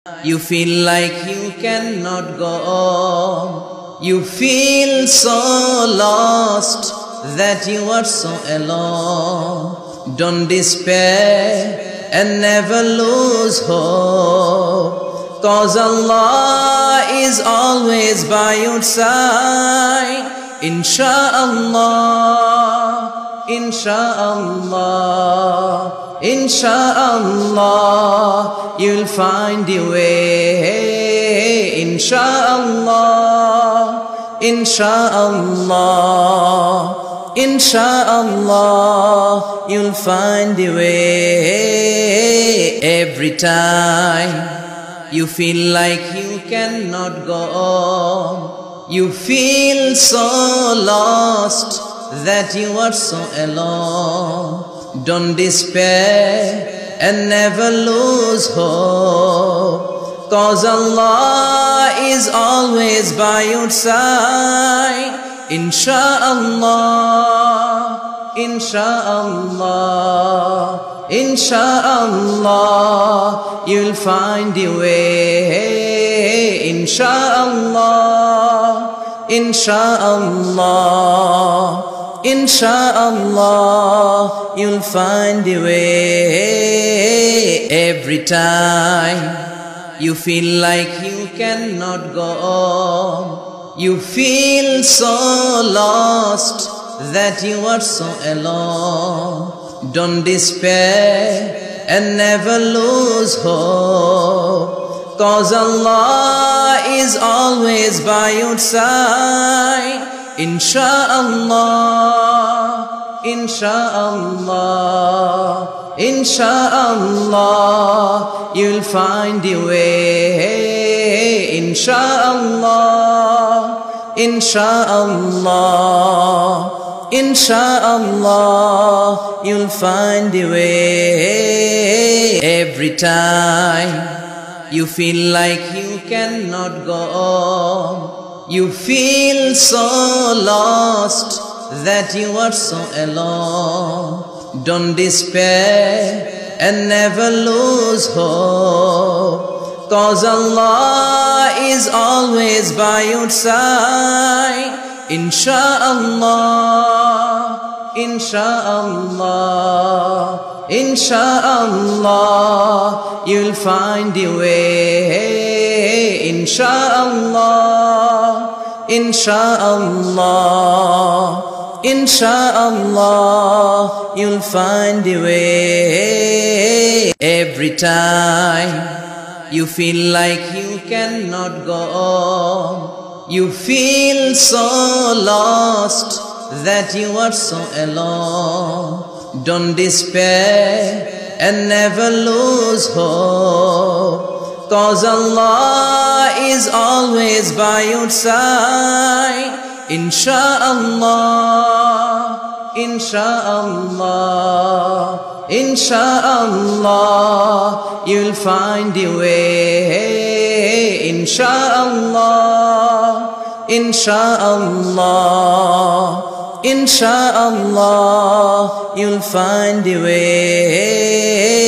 You feel like you cannot go on. You feel so lost that you are so alone. Don't despair and never lose hope, 'cause Allah is always by your side. Insha'Allah, Insha'Allah, Insha'Allah, you'll find your way. Insha'Allah, Insha'Allah, Insha'Allah, you'll find your way. Every time you feel like you cannot go on, you feel so lost that you are so alone. Don't despair and never lose hope, 'cause Allah is always by your side. Insha'Allah, Insha'Allah, Insha'Allah, you'll find your way. Insha'Allah, Insha'Allah, Insha'Allah, you'll find your way. Every time you feel like you cannot go on, you feel so lost that you are so alone. Don't despair and never lose hope, 'cause Allah is always by your side. Insha'Allah, Insha'Allah, Insha'Allah, you'll find your way. Insha'Allah, Insha'Allah, Insha'Allah, you'll find your way. Every time you feel like you cannot go on, you feel so lost that you are so alone. Don't despair and never lose hope, 'cause Allah is always by your side. Insha'Allah, Insha'Allah, Insha'Allah, you'll find your way. Insha'Allah, Insha'Allah, Insha'Allah, you'll find your way. Every time you feel like you cannot go on, you feel so lost that you are so alone. Don't despair and never lose hope, 'cause Allah is always by your side. Insha'Allah, Insha'Allah, Insha'Allah, you'll find your way. Insha'Allah, Insha'Allah, Insha'Allah, you'll find your way.